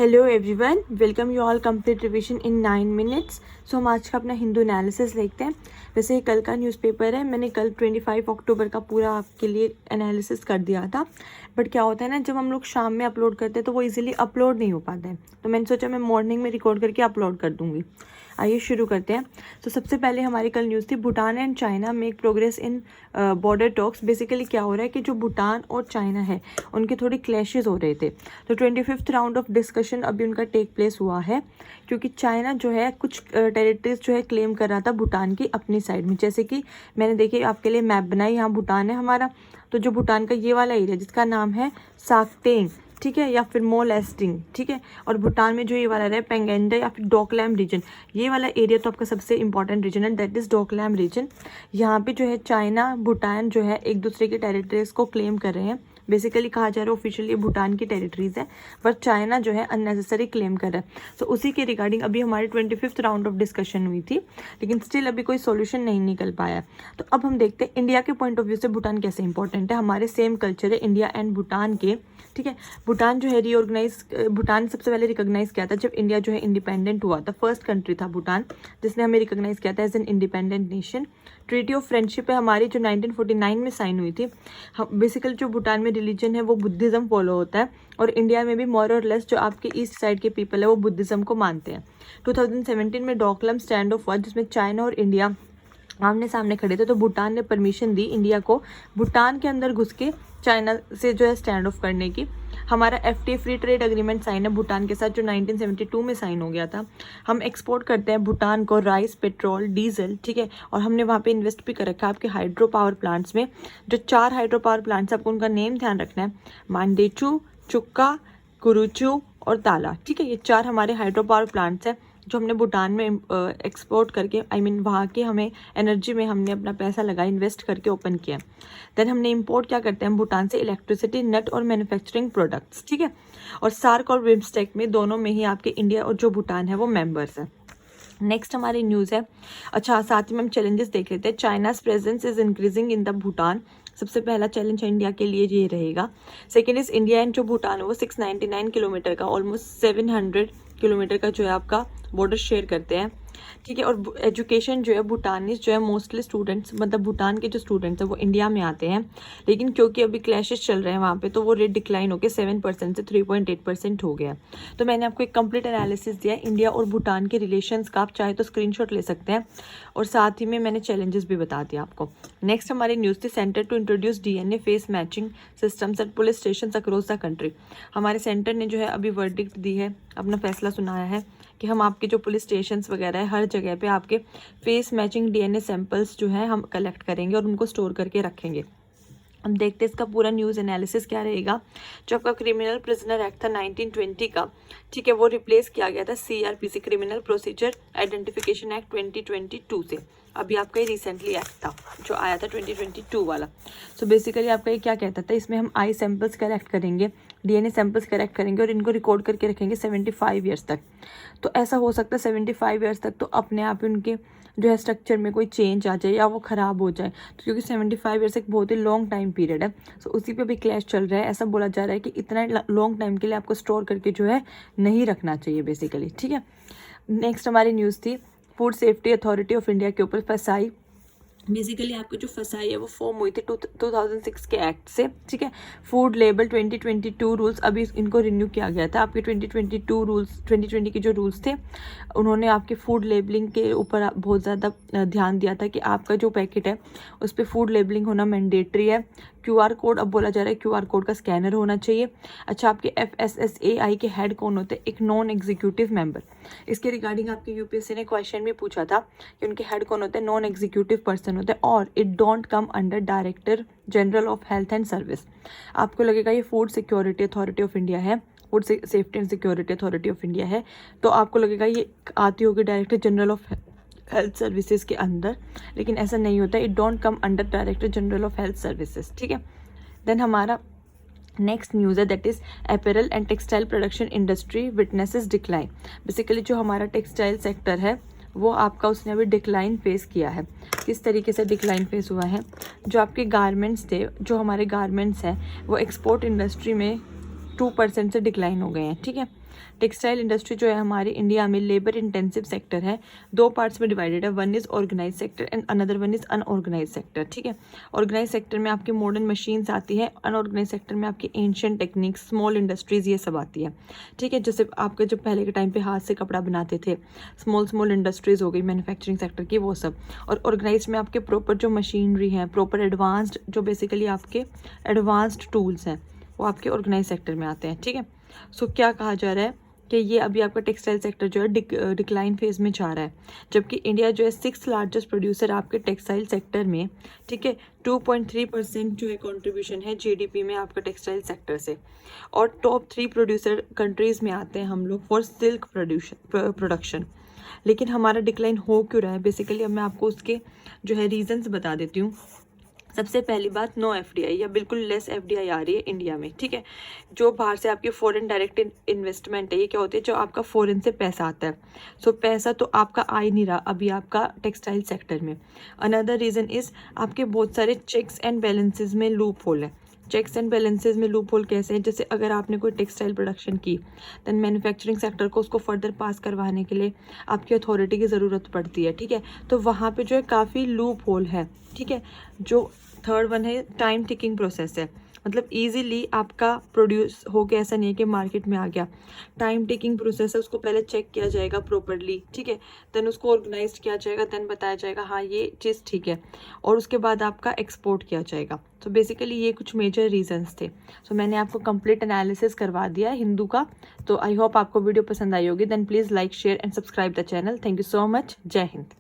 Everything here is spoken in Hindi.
Hello everyone, welcome you all complete revision in 9 minutes. So हम आज का अपना हिंदू एनालिसिस देखते हैं। वैसे ये कल का न्यूज़पेपर है, मैंने कल 25 अक्टूबर का पूरा आपके लिए एनालिसिस कर दिया था। बट क्या होता है ना, जब हम लोग शाम में अपलोड करते हैं तो वो इजीली अपलोड नहीं हो पाता है, तो मैंने सोचा मैं मॉर्निंग में रिकॉर्ड करके अपलोड कर दूँगी। आइए शुरू करते हैं। तो सबसे पहले हमारी कल न्यूज़ थी, Bhutan and China make progress in border talks. Basically क्या हो रहा है कि जो भूटान और चाइना है उनके थोड़ी क्लैशेस हो रहे थे, तो 25th राउंड ऑफ डिस्कशन अभी उनका टेक प्लेस हुआ है, क्योंकि चाइना जो है कुछ टेरिटरीज जो है क्लेम कर रहा था भूटान की अपनी साइड में। जैसे कि मैंने देखिए आपके लिए मैप बनाई, यहाँ भूटान है हमारा, तो जो भूटान का ये वाला एरिया जिसका नाम है साक्तेंग, ठीक है, या फिर मोलेस्टिंग, ठीक है, और भूटान में जो ये वाला है पेंगेंडा या फिर डोकलैम रीजन, ये वाला एरिया तो आपका सबसे इंपॉर्टेंट रीजन है, दैट इज डोकलैम रीजन। यहाँ पे जो है चाइना भूटान जो है एक दूसरे के टेरिटरीज को क्लेम कर रहे हैं। बेसिकली कहा जा रहा है ऑफिशियली भूटान की टेरिटरीज है, पर चाइना जो है अननेसेसरी क्लेम कर रहा है। तो उसी के रिगार्डिंग अभी हमारी 25th राउंड ऑफ डिस्कशन हुई थी, लेकिन स्टिल अभी कोई सॉल्यूशन नहीं निकल पाया। तो अब हम देखते हैं इंडिया के पॉइंट ऑफ व्यू से भूटान कैसे इंपॉर्टेंट है। हमारे सेम कल्चर है इंडिया एंड भूटान के, ठीक है। भूटान जो है भूटान सबसे पहले रिकॉग्नाइज किया था जब इंडिया जो है इंडिपेंडेंट हुआ था। फर्स्ट कंट्री था भूटान जिसने हमें रिकॉग्नाइज किया था as an independent nation. Treaty of friendship है हमारी जो 1949 में साइन हुई थी। बेसिकली जो भूटान में रिलीजन है वो बुद्धिज्म फॉलो होता है, और इंडिया में भी मोर और लेस जो आपके ईस्ट साइड के पीपल है वो बुद्धिज्म को मानते हैं। 2017 में डोकलम स्टैंड ऑफ हुआ जिसमें चाइना और इंडिया आमने सामने खड़े थे, तो भूटान ने परमिशन दी इंडिया को भूटान के अंदर घुस के चाइना से जो है स्टैंड ऑफ करने की। हमारा FTA free trade agreement sign है भूटान के साथ जो 1972 में साइन हो गया था। हम एक्सपोर्ट करते हैं भूटान को राइस, पेट्रोल, डीजल, ठीक है, और हमने वहाँ पे इन्वेस्ट भी कर रखा है आपके हाइड्रो पावर प्लांट्स में। जो 4 हाइड्रो पावर प्लांट्स आपको उनका नेम ध्यान रखना है, मांडेचू, चुक्का, कुरुचू और ताला, ठीक है। ये 4 हमारे हाइड्रो पावर प्लांट्स हैं जो हमने भूटान में एक्सपोर्ट करके वहाँ के हमें एनर्जी में हमने अपना पैसा लगा इन्वेस्ट करके ओपन किया। देन हमने इंपोर्ट क्या करते हैं भूटान से, इलेक्ट्रिसिटी, नट और मैन्युफैक्चरिंग प्रोडक्ट्स, ठीक है। और सार्क और बिम्स्टेक में दोनों में ही आपके इंडिया और जो भूटान है वो मेंबर्स हैं। नेक्स्ट हमारी न्यूज़ है, अच्छा साथ ही में हम चैलेंजेस देख लेते हैं। China's presence is increasing in the Bhutan. सबसे पहला चैलेंज इंडिया के लिए ये रहेगा। सेकेंड इज इंडिया एंड जो भूटान है वो 699 किलोमीटर का, ऑलमोस्ट 700 किलोमीटर का जो है आपका बॉर्डर शेयर करते हैं, ठीक है। और एजुकेशन जो है भूटानीज जो है मोस्टली स्टूडेंट्स, मतलब भूटान के जो स्टूडेंट्स हैं वो इंडिया में आते हैं, लेकिन क्योंकि अभी क्लैशेस चल रहे हैं वहाँ पे तो वो रेट डिक्लाइन होकर 7% से 3.8% हो गया। तो मैंने आपको एक कंप्लीट एनालिसिस दिया है इंडिया और भूटान के रिलेशंस का, आप चाहे तो स्क्रीनशॉट ले सकते हैं, और साथ ही में मैंने चैलेंजेस भी बता दिया आपको। नेक्स्ट हमारी न्यूज़ थी, centre to introduce DNA face matching systems at police station across the country. हमारे सेंटर ने जो है अभी वर्डिक्ट दी है, अपना फैसला सुनाया है कि हम आपके जो पुलिस स्टेशंस वगैरह है हर जगह पे आपके फेस मैचिंग DNA सैंपल्स जो है हम कलेक्ट करेंगे और उनको स्टोर करके रखेंगे। हम देखते हैं इसका पूरा न्यूज़ एनालिसिस क्या रहेगा। जो आपका क्रिमिनल प्रिजनर एक्ट था 1920 का, ठीक है, वो रिप्लेस किया गया था CRPC criminal procedure identification act 2022 से। अभी आपका ये रिसेंटली एक्ट था जो आया था 2022 वाला। सो बेसिकली आपका ये क्या कहता था, इसमें हम आई सैंपल्स कलेक्ट करेंगे, DNA सैंपल्स कलेक्ट करेंगे और इनको रिकॉर्ड करके रखेंगे 75 ईयर्स तक। तो ऐसा हो सकता है 75 ईयर्स तक तो अपने आप ही उनके जो है स्ट्रक्चर में कोई चेंज आ जाए या वो ख़राब हो जाए, तो क्योंकि 75 ईयर्स एक बहुत ही लॉन्ग टाइम पीरियड है। सो उसी पे भी क्लैश चल रहा है। ऐसा बोला जा रहा है कि इतना लॉन्ग टाइम के लिए आपको स्टोर करके जो है नहीं रखना चाहिए बेसिकली, ठीक है। नेक्स्ट हमारी न्यूज़ थी, food safety authority of India के ऊपर फसाई। बेसिकली आपको जो फसाई है वो फॉर्म हुई थी 2006 के एक्ट से, ठीक है। फूड लेबल 2022 रूल्स अभी इनको रिन्यू किया गया था। आपके 2022 रूल्स, 2020 के जो रूल्स थे उन्होंने आपके फूड लेबलिंग के ऊपर बहुत ज़्यादा ध्यान दिया था कि आपका जो पैकेट है उस पर फूड लेबलिंग होना मैंडेटरी है। QR कोड, अब बोला जा रहा है QR कोड का स्कैनर होना चाहिए। अच्छा, आपके FSSAI के हेड कौन होते हैं, एक नॉन एग्जीक्यूटिव मेंबर। इसके रिगार्डिंग आपके UPSC ने क्वेश्चन भी पूछा था कि उनके हेड कौन होते हैं, नॉन एग्जीक्यूटिव पर्सन होते हैं, और it don't come under director general of health and service. आपको लगेगा ये food security authority of India है, food safety and security authority of India है, तो आपको लगेगा ये आती होगी director general of health services के अंदर, लेकिन ऐसा नहीं होता, it don't come under director general of health services, ठीक है। देन हमारा नेक्स्ट न्यूज़ है, that is apparel and textile production industry witnesses decline. Basically जो हमारा टेक्सटाइल सेक्टर है वो आपका उसने अभी डिक्लाइन फेस किया है। किस तरीके से डिक्लाइन फेस हुआ है, जो आपके गारमेंट्स थे, जो हमारे गारमेंट्स हैं वो एक्सपोर्ट इंडस्ट्री में 2% से डिक्लाइन हो गए हैं, ठीक है। टेक्सटाइल इंडस्ट्री जो है हमारी इंडिया में लेबर इंटेंसिव सेक्टर है, 2 पार्ट्स में डिवाइडेड है, one is organise sector and another one is unorganise sector, ठीक है। ऑर्गेनाइज सेक्टर में आपकी मॉडर्न मशीन्स आती है, अनऑर्गेनाइज सेक्टर में आपकी एंशियंट टेक्निक्स, स्मॉल इंडस्ट्रीज ये सब आती है, ठीक है। जैसे आपके जो पहले के टाइम पे हाथ से कपड़ा बनाते थे, स्मॉल इंडस्ट्रीज हो गई मैन्युफैक्चरिंग सेक्टर की, वो सब। और ऑर्गेनाइज में आपके प्रॉपर जो मशीनरी है, प्रॉपर एडवांस्ड जो बेसिकली आपके एडवांस्ड टूल्स हैं, वो आपके ऑर्गेनाइज सेक्टर में आते हैं, ठीक है। सो क्या कहा जा रहा है कि ये अभी आपका टेक्सटाइल सेक्टर जो है डिक्लाइन फेज में जा रहा है, जबकि इंडिया जो है 6th लार्जेस्ट प्रोड्यूसर आपके टेक्सटाइल सेक्टर में, ठीक है। 2.3% जो है कंट्रीब्यूशन है जीडीपी में आपका टेक्सटाइल सेक्टर से, और टॉप 3 प्रोड्यूसर कंट्रीज़ में आते हैं हम लोग फॉर सिल्क प्रोडक्शन। लेकिन हमारा डिक्लाइन हो क्यों रहा है, बेसिकली अब मैं आपको उसके जो है रीजंस बता देती हूँ। सबसे पहली बात, नो एफडीआई या बिल्कुल लेस एफडीआई आ रही है इंडिया में, ठीक है। जो बाहर से आपकी फॉरेन डायरेक्ट इन्वेस्टमेंट है, ये क्या होती है, जो आपका फॉरेन से पैसा आता है। सो पैसा तो आपका आ ही नहीं रहा अभी आपका टेक्सटाइल सेक्टर में। अनदर रीज़न इज़ आपके बहुत सारे चेक्स एंड बैलेंसेज में लूप होल है। चेक्स एंड बैलेंसेज में लूप होल कैसे हैं, जैसे अगर आपने कोई टेक्सटाइल प्रोडक्शन की, दैन मैन्युफैक्चरिंग सेक्टर को उसको फर्दर पास करवाने के लिए आपकी अथॉरिटी की ज़रूरत पड़ती है, ठीक है। तो वहाँ पे जो है काफ़ी लूप होल है, ठीक है। जो थर्ड वन है, टाइम टिकिंग प्रोसेस है, मतलब इजीली आपका प्रोड्यूस हो गया, ऐसा नहीं है कि मार्केट में आ गया। टाइम टेकिंग प्रोसेस है, उसको पहले चेक किया जाएगा प्रॉपरली, ठीक है। देन उसको ऑर्गेनाइज किया जाएगा, देन बताया जाएगा हाँ ये चीज़ ठीक है, और उसके बाद आपका एक्सपोर्ट किया जाएगा। तो बेसिकली ये कुछ मेजर रीजंस थे। सो मैंने आपको कंप्लीट एनालिसिस करवा दिया हिंदू का। तो आई होप आपको वीडियो पसंद आई होगी। Then please like, share and subscribe the channel. Thank you so much. जय हिंद।